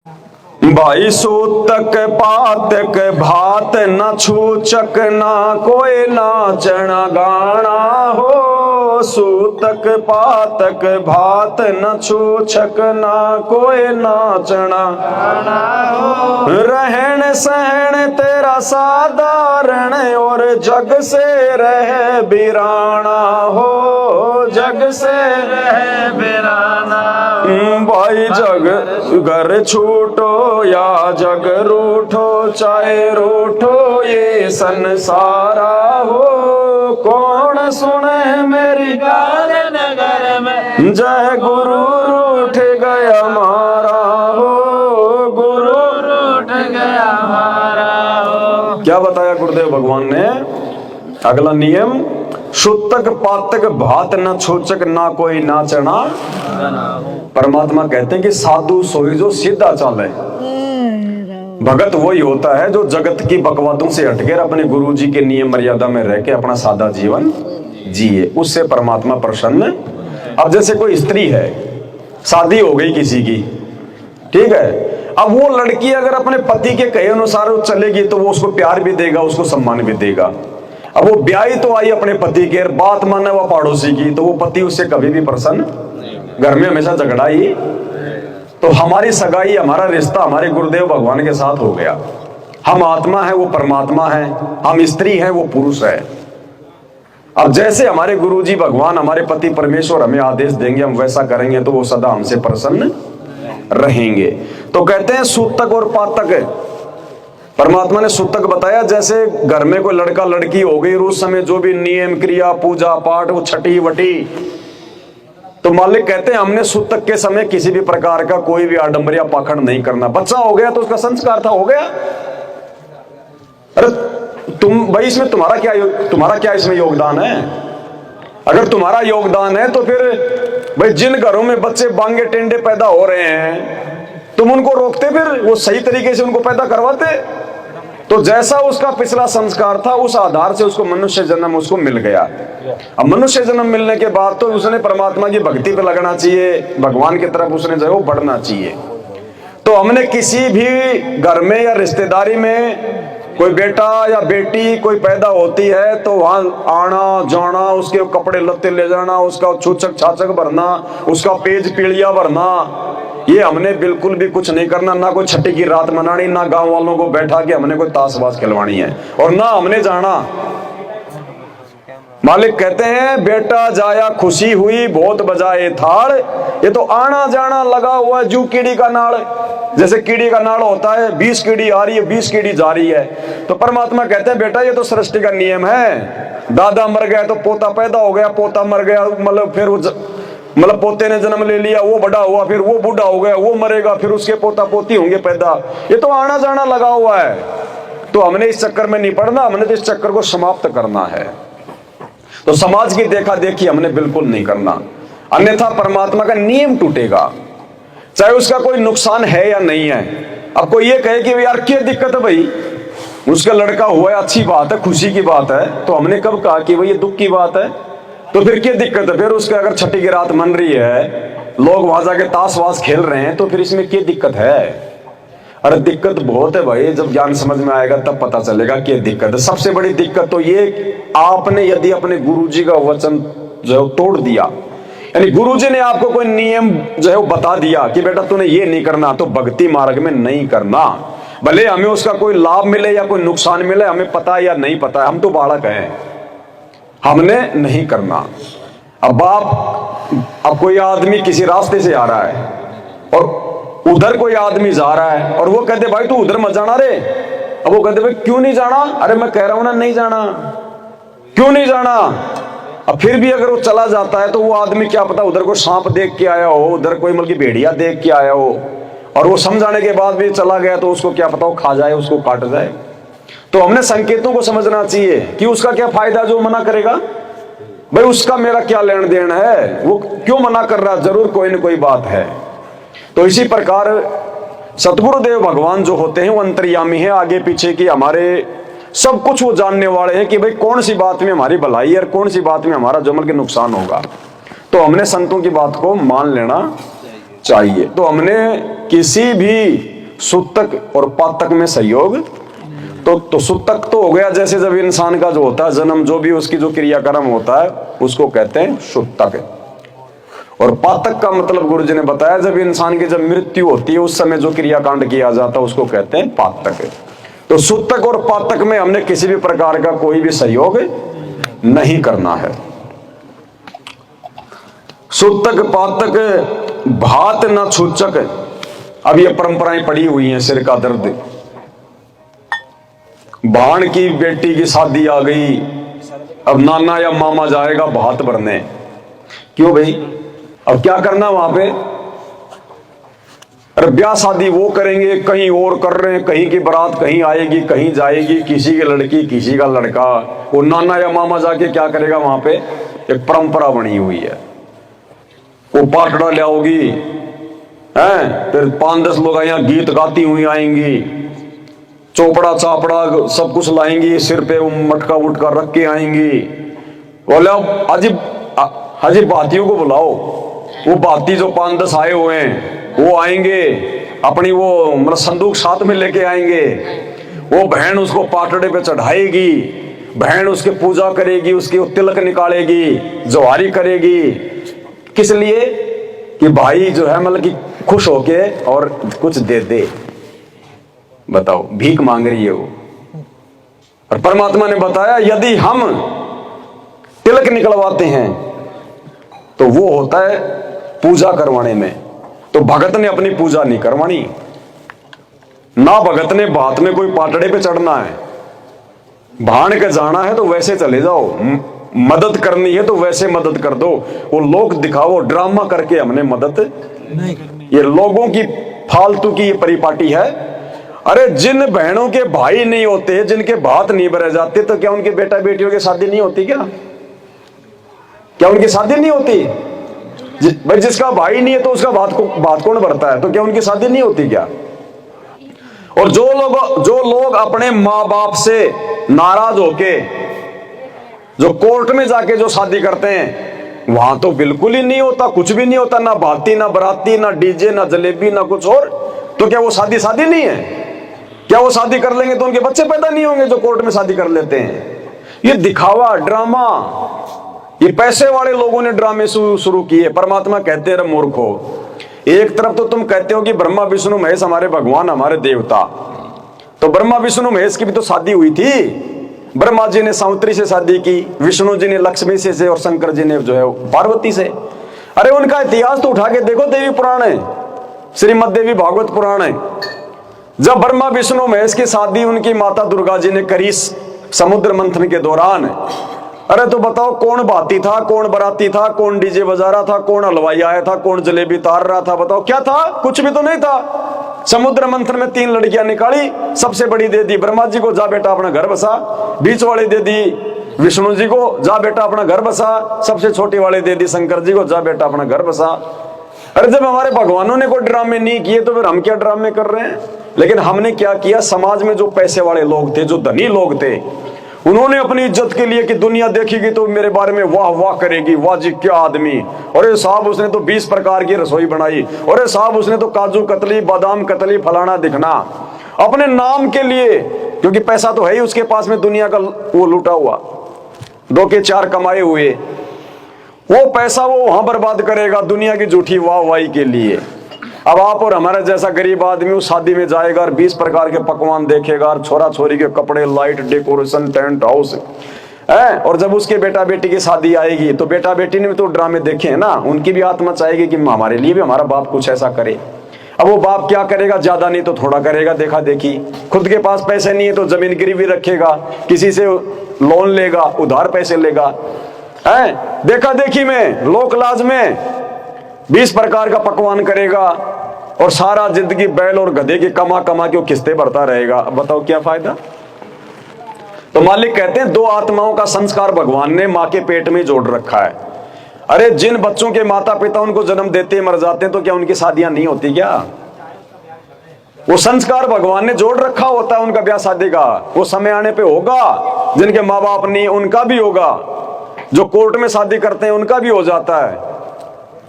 भाई सूतक पातक भात न छूचक ना कोई नाचना गाना हो। सूतक पातक भात न छूचक ना कोई नाचना गाना हो। रहन सहन तेरा साधारण और जग से रह बिराना हो। जग से रह बिराना भाई जग घर छूटो या जग रूठो चाहे रूठो ये संसारा हो। कौन सुने मेरी गाल नगर में जय गुरु रूठ गया हमारा हो। गुरु रूठ गया हमारा हो। क्या बताया गुरुदेव भगवान ने? अगला नियम, सूतक पातक भात न छूचक ना कोई नाचना। परमात्मा कहते हैं कि साधु सोई जो सीधा चाले। भगत वही होता है जो जगत की बकवादों से हटकर अपने गुरु जी के नियम मर्यादा में रह के अपना सादा जीवन जिए, उससे परमात्मा प्रसन्न। अब जैसे कोई स्त्री है, शादी हो गई किसी की, ठीक है, अब वो लड़की अगर अपने पति के कहे अनुसार चलेगी तो वो उसको प्यार भी देगा, उसको सम्मान भी देगा। अब वो ब्याही तो आई अपने पति के, बात माने वो पड़ोसी की, तो वो पति उससे कभी भी प्रसन्न, घर में हमेशा झगड़ा ही। तो हमारी सगाई, हमारा रिश्ता हमारे गुरुदेव भगवान के साथ हो गया। हम आत्मा है, वो परमात्मा है, हम स्त्री हैं, वो पुरुष है। अब जैसे हमारे गुरुजी भगवान, हमारे पति परमेश्वर हमें आदेश देंगे, हम वैसा करेंगे तो वो सदा हमसे प्रसन्न रहेंगे। तो कहते हैं सूतक और पातक। परमात्मा ने सूतक बताया, जैसे घर में कोई लड़का लड़की हो गई, उस समय जो भी नियम क्रिया पूजा पाठ वो छठी वटी, तो मालिक कहते हैं हमने सूतक के समय किसी भी प्रकार का कोई भी आडंबर या पाखंड नहीं करना। बच्चा हो गया तो उसका संस्कार था, हो गया। अरे तुम भाई, इसमें तुम्हारा क्या इसमें योगदान है? अगर तुम्हारा योगदान है तो फिर भाई जिन घरों में बच्चे बांगे टेंडे पैदा हो रहे हैं, तुम उनको रोकते, फिर वो सही तरीके से उनको पैदा करवाते। तो जैसा उसका पिछला संस्कार था, उस आधार से उसको मनुष्य जन्म उसको मिल गया। अब मनुष्य जन्म मिलने के बाद तो उसने परमात्मा की भक्ति पे लगना चाहिए, भगवान की तरफ उसने जो है वो बढ़ना चाहिए। तो हमने किसी भी घर में या रिश्तेदारी में कोई बेटा या बेटी कोई पैदा होती है तो वहां आना जाना, उसके कपड़े लत्ते ले जाना, उसका छूचक छाचक भरना, उसका पेज पीढ़िया भरना, ये हमने बिल्कुल भी कुछ नहीं करना। ना कोई छठी की रात मनानी, ना गांव वालों को बैठा के हमने कोई ताशबाज खिलवानी है, और ना हमने जाना। मालिक कहते हैं बेटा जाया खुशी हुई बहुत बजाए थाड़। ये तो आना जाना लगा हुआ जू कीड़ी का नाड़। जैसे कीड़ी का नाड़ होता है, 20 कीड़ी आ रही है 20 कीड़ी जा रही है। तो परमात्मा कहते हैं बेटा ये तो सृष्टि का नियम है। दादा मर गया तो पोता पैदा हो गया, पोता मर गया मतलब फिर मतलब पोते ने जन्म ले लिया, वो बड़ा हुआ, फिर वो बूढ़ा हो गया, वो मरेगा, फिर उसके पोता पोती होंगे पैदा। ये तो आना जाना लगा हुआ है। तो हमने इस चक्कर में नहीं पड़ना, हमने तो इस चक्कर को समाप्त करना है। तो समाज की देखा देखी हमने बिल्कुल नहीं करना, अन्यथा परमात्मा का नियम टूटेगा, चाहे उसका कोई नुकसान है या नहीं है। अब कोई ये कहे कि यार क्या दिक्कत है भाई, उसका लड़का हुआ है, अच्छी बात है, खुशी की बात है, तो हमने कब कहा कि भाई ये दुख की बात है? तो फिर क्या दिक्कत है? फिर उसके अगर छठी की रात मन रही है, लोग वहां जाके ताश वाश खेल रहे हैं, तो फिर इसमें क्या दिक्कत है? अरे दिक्कत बहुत है भाई, जब ज्ञान समझ में आएगा तब पता चलेगा क्या दिक्कत है। सबसे बड़ी दिक्कत तो ये, आपने यदि अपने गुरुजी का वचन जो है तोड़ दिया, यानी गुरुजी ने आपको कोई नियम जो है वो बता दिया कि बेटा तूने ये नहीं करना, तो भक्ति मार्ग में नहीं करना। भले हमें उसका कोई लाभ मिले या कोई नुकसान मिले, हमें पता है या नहीं पता है, हम तो बालक हैं, हमने नहीं करना। अब कोई आदमी किसी रास्ते से आ रहा है और उधर कोई आदमी जा रहा है और वो कहते भाई तू उधर मत जाना रे। अब वो कहते भाई क्यों नहीं जाना? अरे मैं कह रहा हूं ना नहीं जाना, क्यों नहीं जाना? अब फिर भी अगर वो चला जाता है तो वो आदमी क्या पता उधर कोई सांप देख के आया हो, उधर कोई मतलब भेड़िया देख के आया हो, और वो समझाने के बाद भी चला गया तो उसको क्या पता वो खा जाए, उसको काट जाए। तो हमने संकेतों को समझना चाहिए कि उसका क्या फायदा जो मना करेगा। भाई उसका मेरा क्या लेन देन है, वो क्यों मना कर रहा है, जरूर कोई न कोई बात है। तो इसी प्रकार सतगुरुदेव भगवान जो होते हैं वो अंतर्यामी है, आगे पीछे की हमारे सब कुछ वो जानने वाले हैं कि भाई कौन सी बात में हमारी भलाई है और कौन सी बात में हमारा जमल के नुकसान होगा। तो हमने संतों की बात को मान लेना चाहिए। तो हमने किसी भी सूतक और पातक में सहयोग तो सूतक तो हो गया जैसे जब इंसान का जो होता है जन्म, जो भी उसकी जो क्रियाक्रम होता है उसको कहते हैं सूतक। और पातक का मतलब गुरुजी ने बताया जब इंसान की जब मृत्यु होती है उस समय जो क्रियाकांड किया जाता है उसको कहते हैं पातक। तो सूतक और पातक में हमने किसी भी प्रकार का कोई भी सहयोग नहीं करना है। सूतक पातक भात न छूचक, अब ये परंपराएं पड़ी हुई हैं। सिर का दर्द, भाण की बेटी की शादी आ गई, अब नाना या मामा जाएगा भात भरने। क्यों भाई, अब क्या करना वहां पे? अरे ब्याह शादी वो करेंगे, कहीं और कर रहे हैं, कहीं की बारात कहीं आएगी कहीं जाएगी, किसी की लड़की किसी का लड़का, वो नाना या मामा जाके क्या करेगा वहां पे? एक परंपरा बनी हुई है। वो पाटड़ा ले आओगी हैं, फिर 5-10 लोग यहाँ गीत गाती हुई आएंगी, चोपड़ा चापड़ा सब कुछ लाएंगी, सिर पे वो मटका उटका रख के आएंगी। बोले हाजी भातियों को बुलाओ, वो भाती जो 5-10 आए हुए हैं वो आएंगे, अपनी वो मतलब संदूक साथ में लेके आएंगे। वो बहन उसको पाटड़े पे चढ़ाएगी, बहन उसकी पूजा करेगी, उसकी तिलक निकालेगी, जवारी करेगी। किस लिए? कि भाई जो है मतलब कि खुश होके और कुछ दे दे। बताओ, भीख मांग रही है वो। और परमात्मा ने बताया यदि हम तिलक निकलवाते हैं तो वो होता है पूजा करवाने में। तो भगत ने अपनी पूजा नहीं करवानी ना, भगत ने बात में कोई पाटड़े पे चढ़ना है। भाण के जाना है तो वैसे चले जाओ, मदद करनी है तो वैसे मदद कर दो। वो लोग दिखाओ ड्रामा करके हमने मदद नहीं करनी। ये लोगों की फालतू की ये परिपाटी है। अरे जिन बहनों के भाई नहीं होते, जिनके भात नहीं भरे जाते, तो क्या उनके बेटा बेटियों की शादी नहीं होती? क्या उनकी शादी नहीं होती? भाई जिसका भाई नहीं है तो उसका भात कौन भरता है? तो क्या उनकी शादी नहीं होती क्या? और जो लोग अपने माँ बाप से नाराज होके जो कोर्ट में जाके जो शादी करते हैं वहां तो बिल्कुल ही नहीं होता, कुछ भी नहीं होता, ना भाती ना बराती ना डीजे ना जलेबी ना कुछ और। तो क्या वो शादी नहीं है? क्या वो शादी कर लेंगे तो उनके बच्चे पैदा नहीं होंगे जो कोर्ट में शादी कर लेते हैं? ये दिखावा ड्रामा, ये पैसे वाले लोगों ने ड्रामे शुरू किए। परमात्मा कहते रहे मूर्खो, एक तरफ तो तुम कहते हो कि ब्रह्मा विष्णु महेश हमारे भगवान हमारे देवता, तो ब्रह्मा विष्णु महेश की भी तो शादी हुई थी। ब्रह्मा जी ने सावित्री से शादी की, विष्णु जी ने लक्ष्मी से और शंकर जी ने जो है पार्वती से। अरे उनका इतिहास तो उठा के देखो, देवी पुराण है, श्रीमद देवी भागवत पुराण है। जब ब्रह्मा विष्णु महेश की शादी उनकी माता दुर्गा जी ने करी समुद्र मंथन के दौरान, अरे तो बताओ कौन भाती था, कौन बराती था, कौन डीजे बजा रहा था, कौन हलवाई आया था, कौन जलेबी तार रहा था? बताओ क्या था? कुछ भी तो नहीं था। समुद्र मंथन में 3 लड़कियां निकाली, सबसे बड़ी दे दी ब्रह्मा जी को, जा बेटा अपना घर बसा। बीच वाली दे दी विष्णु जी को, जा बेटा अपना घर बसा। सबसे छोटी वाली दे दी शंकर जी को, जा बेटा अपना घर बसा। अरे जब हमारे भगवानों ने कोई ड्रामे नहीं किए तो फिर हम क्या ड्रामे कर रहे हैं? लेकिन हमने क्या किया, समाज में जो पैसे वाले लोग थे, जो धनी लोग थे, उन्होंने अपनी इज्जत के लिए कि दुनिया देखेगी तो मेरे बारे में वाह वाह करेगी, वाह जी क्या आदमी, अरे साहब उसने तो 20 प्रकार की रसोई बनाई, अरे साहब उसने तो काजू कतली बादाम कतली फलाना दिखना, अपने नाम के लिए, क्योंकि पैसा तो है ही उसके पास में, दुनिया का वो लूटा हुआ 2 के 4 कमाए हुए, वो पैसा वो वहां बर्बाद करेगा दुनिया की झूठी वाह वाही के लिए। अब आप और हमारा जैसा गरीब आदमी उस शादी में जाएगा और 20 प्रकार के पकवान देखेगा और छोरा छोरी के कपड़े, लाइट, डेकोरेशन, टेंट हाउस है। और जब उसके बेटा बेटी की शादी आएगी तो बेटा बेटी ने भी तो ड्रामे देखे हैं ना, उनकी भी आत्मा चाहेगी कि हमारे लिए भी हमारा बाप कुछ ऐसा करे। अब वो बाप क्या करेगा, ज्यादा नहीं तो थोड़ा करेगा, देखा देखी। खुद के पास पैसे नहीं है तो जमीन गिरवी रखेगा, किसी से लोन लेगा, उधार पैसे लेगा, है देखा देखी में, लोक लाज में 20 प्रकार का पकवान करेगा और सारा जिंदगी बैल और गधे की कमा कमा के वो किस्तें भरता रहेगा। अब बताओ क्या फायदा? तो मालिक कहते हैं 2 आत्माओं का संस्कार भगवान ने मां के पेट में जोड़ रखा है। अरे जिन बच्चों के माता पिता उनको जन्म देते मर जाते हैं तो क्या उनकी शादियां नहीं होती क्या? वो संस्कार भगवान ने जोड़ रखा होता है उनका ब्याह शादी का, वो समय आने पे होगा। जिनके माँ बाप नहीं उनका भी होगा, जो कोर्ट में शादी करते हैं उनका भी हो जाता है।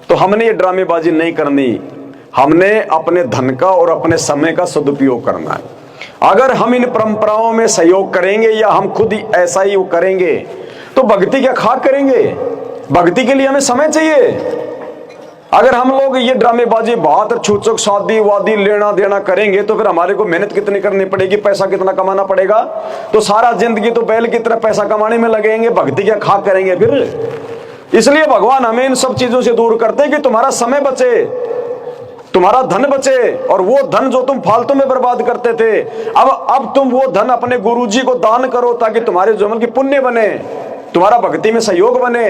तो हमने ये ड्रामेबाजी नहीं करनी। हमने अपने धन का और अपने समय का सदुपयोग करना है। अगर हम इन परंपराओं में सहयोग करेंगे या हम खुद ही ऐसा ही करेंगे तो भक्ति क्या खाक करेंगे। भक्ति के लिए हमें समय चाहिए। अगर हम लोग ये ड्रामेबाजी बात छूचक शादी वादी लेना देना करेंगे तो फिर हमारे को मेहनत कितनी करनी पड़ेगी, पैसा कितना कमाना पड़ेगा। तो सारा जिंदगी तो बैल की तरह पैसा कमाने में लगेंगे, भक्ति क्या खाक करेंगे फिर। इसलिए भगवान हमें इन सब चीजों से दूर करते कि तुम्हारा समय बचे, तुम्हारा धन बचे, और वो धन जो तुम फालतू में बर्बाद करते थे अब तुम वो धन अपने गुरुजी को दान करो ताकि तुम्हारे जीवन की पुण्य बने, तुम्हारा भक्ति में सहयोग बने।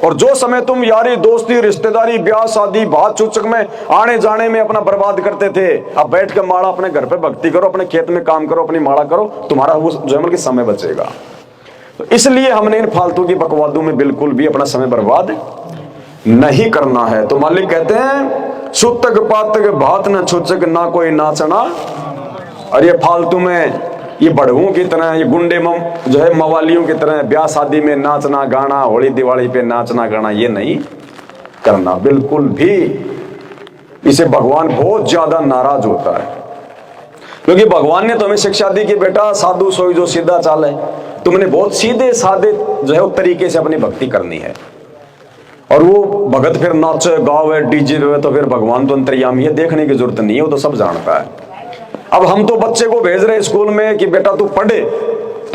और जो समय तुम यारी दोस्ती रिश्तेदारी ब्याह शादी बात चूचक में आने जाने में अपना बर्बाद करते थे, अब बैठ के माड़ा अपने घर पे भक्ति करो, अपने खेत में काम करो, अपनी माड़ा करो, तुम्हारा वो जीवन की समय बचेगा। तो इसलिए हमने इन फालतू की बकवादों में बिल्कुल भी अपना समय बर्बाद नहीं करना है। तो मालिक कहते हैं सुतक पातक भात न छुचक ना कोई नाचना। और ये फालतू में ये बड़वों की तरह ये गुंडे जो है मवालियों की तरह ब्याह शादी में नाचना गाना, होली दिवाली पे नाचना गाना ये नहीं करना बिल्कुल भी। इसे भगवान बहुत ज्यादा नाराज होता है, क्योंकि भगवान ने तो हमें शिक्षा दी कि बेटा साधु सोई जो सीधा चाल है, तुमने बहुत सीधे साधे जो है तरीके से अपनी भक्ति करनी है। और वो भगत फिर नाचे गावे डीजे तो फिर भगवान तो अंतर्यामी है, देखने की जरूरत नहीं है, वो तो सब जानता है। अब हम तो बच्चे को भेज रहे स्कूल में कि बेटा तू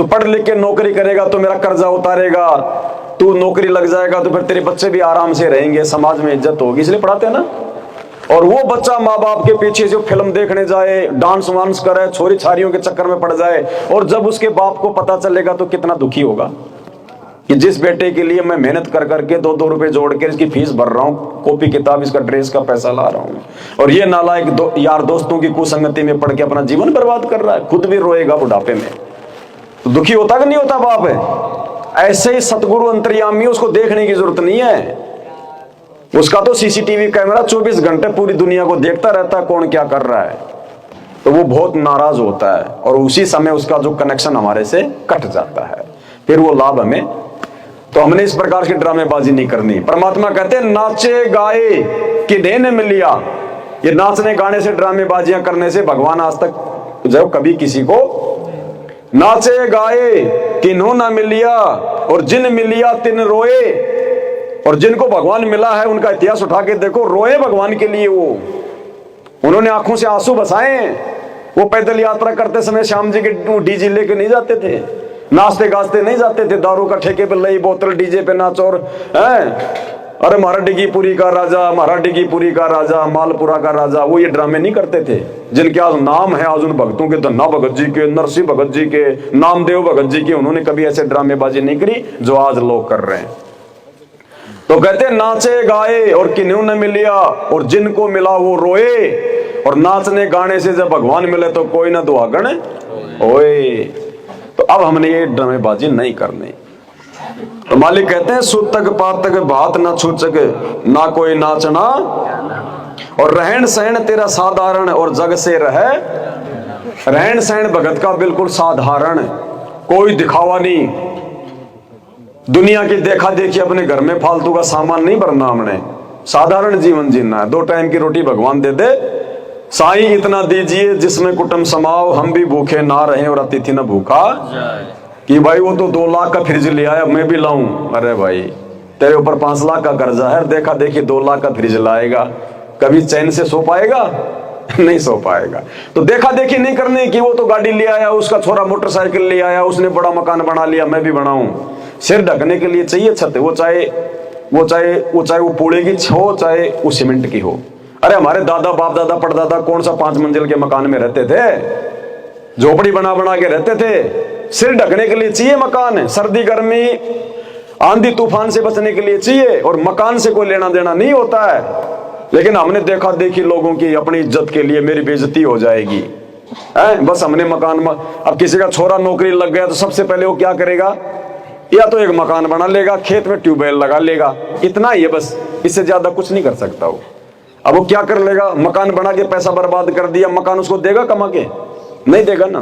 पढ़ लिख के नौकरी करेगा तो मेरा कर्जा उतारेगा, तू नौकरी लग जाएगा तो फिर तेरे बच्चे भी आराम से रहेंगे, समाज में इज्जत होगी, इसलिए पढ़ाते हैं ना। और वो बच्चा माँ बाप के पीछे से फिल्म देखने जाए, डांस वांस करे, छोरी छारियों के चक्कर में पड़ जाए, और जब उसके बाप को पता चलेगा तो कितना दुखी होगा कि जिस बेटे के लिए मैं मेहनत कर करके 2-2 रुपए जोड़ के इसकी फीस भर रहा हूँ, कॉपी किताब इसका ड्रेस का पैसा ला रहा हूँ, और ये नालायक यार दोस्तों की कुसंगति में पड़ के अपना जीवन बर्बाद कर रहा है, खुद भी रोएगा बुढ़ापे में। तो दुखी होता कि नहीं होता बाप है। ऐसे ही सतगुरु अंतर्यामी, उसको देखने की जरूरत नहीं है, उसका तो सीसीटीवी कैमरा 24 घंटे पूरी दुनिया को देखता रहता है कौन क्या कर रहा है। तो वो बहुत नाराज होता है और उसी समय उसका जो कनेक्शन हमारे से कट जाता है, फिर वो लाभ हमें। तो हमने इस प्रकार की ड्रामेबाजी नहीं करनी। परमात्मा कहते हैं नाचे गाए किन्हें ने मिलिया। ये नाचने गाने से ड्रामेबाजियां करने से भगवान आज तक जब कभी किसी को नाचे गाए किन्हों ना मिलिया, और जिन मिलिया तिन रोए। और जिनको भगवान मिला है उनका इतिहास उठा के देखो, रोए भगवान के लिए, वो उन्होंने आंखों से आंसू बसाए। वो पैदल यात्रा करते समय श्याम जी के डीजे लेके नहीं जाते थे, नाचते गाजते नहीं जाते थे, दारू का ठेके पे लई बोतल डीजे पे नाच, और अरे महारा डिगीपुरी का राजा, महारा डिगीपुरी का राजा, मालपुरा का राजा, वो ये ड्रामे नहीं करते थे जिनके आज नाम है आज उन भक्तों के, धन्ना भगत जी के, नरसिंह भगत जी के, नामदेव भगत जी के। उन्होंने कभी ऐसे ड्रामेबाजी नहीं करी जो आज लोग कर रहे हैं। तो कहते नाचे गाए और किन्हों ने मिलिया, और जिनको मिला वो रोए। और नाचने गाने से जब भगवान मिले तो कोई ना दुआगन ओए। तो अब हमने ये ड्रामेबाजी नहीं करनी। तो मालिक कहते हैं सुतक पातक भात न छूचक ना कोई नाचना, और रहन सहन तेरा साधारण और जग से रहे। रहन सहन भगत का बिल्कुल साधारण, कोई दिखावा नहीं, दुनिया की देखा देखी अपने घर में फालतू का सामान नहीं भरना, हमने साधारण जीवन जीना है। 2 टाइम की रोटी भगवान दे दे, साईं इतना दीजिए जिसमें कुटुंब समाओ, हम भी भूखे ना रहे और अतिथि न भूखा। कि भाई वो तो 2 लाख का फ्रिज ले आया, मैं भी लाऊं। अरे भाई तेरे ऊपर 5 लाख का कर्जा है, देखा देखी 2 लाख का फ्रिज लाएगा, कभी चैन से सो पाएगा? नहीं सो पाएगा। तो देखा देखी नहीं करनी कि वो तो गाड़ी ले आया, उसका छोरा मोटरसाइकिल ले आया, उसने बड़ा मकान बना लिया, मैं भी बनाऊं। सिर ढकने के लिए चाहिए छत, वो चाहे वो पूड़े की हो, चाहे वो सीमेंट की हो। अरे हमारे दादा बाप दादा परदादा कौन सा 5 मंजिल के मकान में रहते थे, झोपड़ी बना बना के रहते थे। सिर ढकने के लिए चाहिए मकान, सर्दी गर्मी आंधी तूफान से बचने के लिए चाहिए, और मकान से कोई लेना देना नहीं होता है। लेकिन हमने देखा देखी लोगों की अपनी इज्जत के लिए मेरी बेइज्जती हो जाएगी, बस हमने मकान में। अब किसी का छोरा नौकरी लग गया तो सबसे पहले वो क्या करेगा, या तो एक मकान बना लेगा, खेत में ट्यूबवेल लगा लेगा, इतना ही है बस, इससे ज्यादा कुछ नहीं कर सकता वो। अब वो क्या कर लेगा, मकान बना के पैसा बर्बाद कर दिया, मकान उसको देगा कमा के? नहीं देगा ना,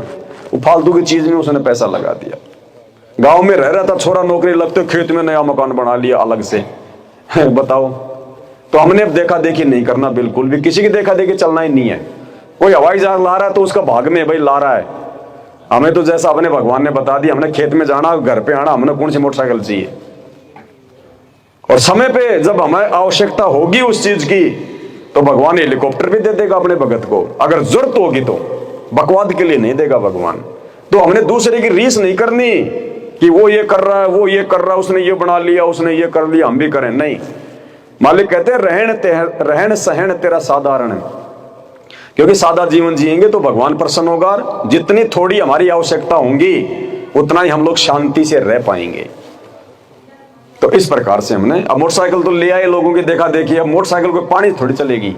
वो फालतू की चीज में उसने पैसा लगा दिया। गांव में रह रहा था, छोरा नौकरी लगते खेत में नया मकान बना लिया अलग से। बताओ तो हमने अब देखा देखी नहीं करना, बिल्कुल भी किसी की देखा देखी चलना ही नहीं है। कोई हवाई जहाज ला रहा है तो उसका भाग में है भाई, ला रहा है। हमें तो जैसा अपने भगवान ने बता दिया, हमने खेत में जाना, घर पे आना, हमने कौन सी मोटरसाइकिल चाहिए। और समय पे जब हमें आवश्यकता होगी उस चीज की तो भगवान हेलीकॉप्टर भी दे देगा अपने भगत को, अगर जरूरत होगी तो। बकवाद के लिए नहीं देगा भगवान। तो हमने दूसरे की रीस नहीं करनी कि वो ये कर रहा है, वो ये कर रहा है, उसने ये बना लिया, उसने ये कर लिया, हम भी करें, नहीं। मालिक कहते हैं रहन सहन तेरा साधारण है, क्योंकि सादा जीवन जिएंगे तो भगवान प्रसन्न होगा। जितनी थोड़ी हमारी आवश्यकता होंगी उतना ही हम लोग शांति से रह पाएंगे। तो इस प्रकार से हमने, अब मोटरसाइकिल तो ले आए लोगों की देखा देखी, अब मोटरसाइकिल को पानी थोड़ी चलेगी,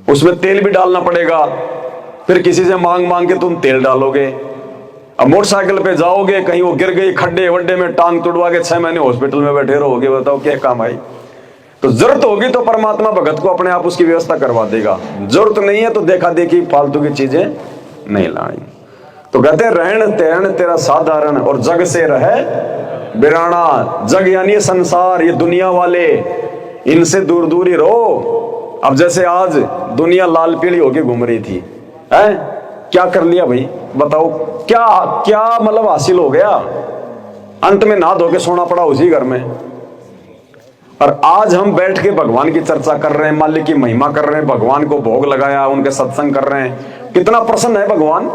उसमें तेल भी डालना पड़ेगा, फिर किसी से मांग मांग के तुम तेल डालोगे। अब मोटरसाइकिल पे जाओगे, कहीं वो गिर गई खड्डे वड्डे में, टांग तुड़वा के 6 महीने हॉस्पिटल में बैठे रहोगे, बताओ क्या काम आई। तो जरूरत होगी तो परमात्मा भगत को अपने आप उसकी व्यवस्था करवा देगा, जरूरत नहीं है तो देखा देखी फालतू की चीजें नहीं लानी। तो कहते रहन तेरन तेरा साधारण और जग से रहे बिराना। जग यानी संसार, ये दुनिया वाले, इनसे दूर दूर ही रहो। अब जैसे आज दुनिया लाल पीली होके घूम रही थी, है क्या कर लिया भाई, बताओ क्या क्या मतलब हासिल हो गया। अंत में नहा धो के सोना पड़ा उसी घर में। और आज हम बैठ के भगवान की चर्चा कर रहे हैं, मालिक की महिमा कर रहे हैं, भगवान को भोग लगाया, उनके सत्संग कर रहे हैं, कितना प्रसन्न है भगवान।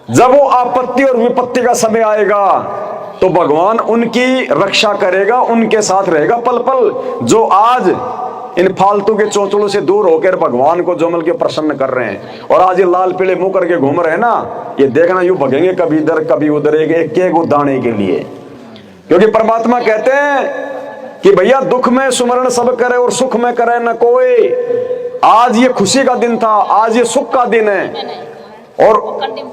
जब वो आपत्ति और विपत्ति का समय आएगा तो भगवान उनकी रक्षा करेगा, उनके साथ रहेगा पल पल। जो आज इन फालतू के चोचलों से दूर होकर भगवान को जोमल के प्रसन्न कर रहे हैं और आज ये लाल पीले मुंह करके घूम रहे हैं ना, ये देखना यूं भगेंगे कभी इधर कभी उधर, एक एक दाने के लिए। क्योंकि परमात्मा कहते हैं कि भैया दुख में सुमरण सब करे और सुख में करे न कोई। आज ये खुशी का दिन था, आज ये सुख का दिन है। और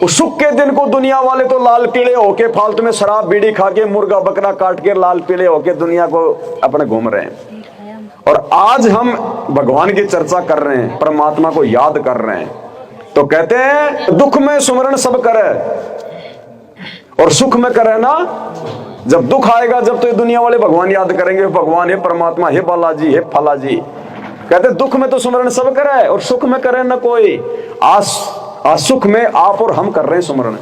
उस सुख के दिन को दुनिया वाले तो लाल पीले होके फालतू में शराब बीड़ी खा के मुर्गा बकरा काट के लाल पीले होके दुनिया को अपने घूम रहे हैं। और आज हम भगवान की चर्चा कर रहे हैं, परमात्मा को याद कर रहे हैं। तो कहते हैं दुख में सुमरण सब करे और सुख में करे ना। जब दुख आएगा, जब तो ये दुनिया वाले भगवान याद करेंगे, भगवान हे परमात्मा, हे बालाजी, हे फलाजी। कहते दुख में तो सुमरण सब करे और सुख में करे ना कोई। आज सुख में आप और हम कर रहे हैं सुमरण।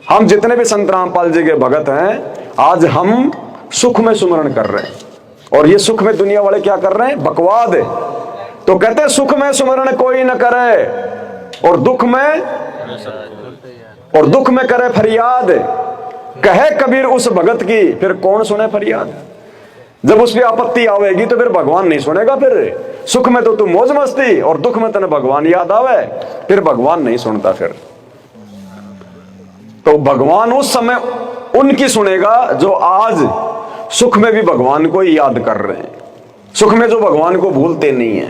हम जितने भी संत रामपाल जी के भगत हैं, आज हम सुख में सुमरण कर रहे हैं। और ये सुख में दुनिया वाले क्या कर रहे हैं, बकवाद है। तो कहते हैं सुख में सुमरण कोई न करे और दुख में करे फरियाद। कहे कबीर उस भगत की फिर कौन सुने फरियाद। जब उस पर आपत्ति आवेगी तो फिर भगवान नहीं सुनेगा। फिर सुख में तो तू मौज मस्ती और दुख में तने भगवान याद आवे, फिर भगवान नहीं सुनता। फिर तो भगवान उस समय उनकी सुनेगा जो आज सुख में भी भगवान को याद कर रहे हैं, सुख में जो भगवान को भूलते नहीं है।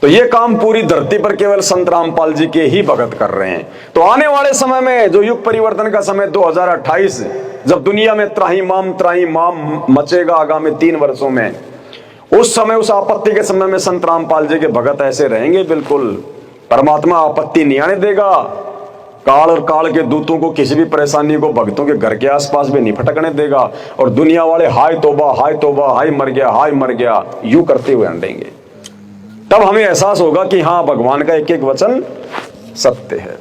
तो ये काम पूरी धरती पर केवल संत रामपाल जी के ही भगत कर रहे हैं। तो आने वाले समय में जो युग परिवर्तन का समय 2028, जब दुनिया में त्राहिमाम मचेगा आगामी 3 वर्षों में, उस समय उस आपत्ति के समय में संत रामपाल जी के भगत ऐसे रहेंगे। बिल्कुल परमात्मा आपत्ति नहीं आने देगा। काल और काल के दूतों को किसी भी परेशानी को भक्तों के घर के आसपास भी नहीं फटकने देगा। और दुनिया वाले हाय तौबा, हाय मर गया यूं करते हुए हंडेंगे। तब हमें एहसास होगा कि हाँ, भगवान का एक एक वचन सत्य है।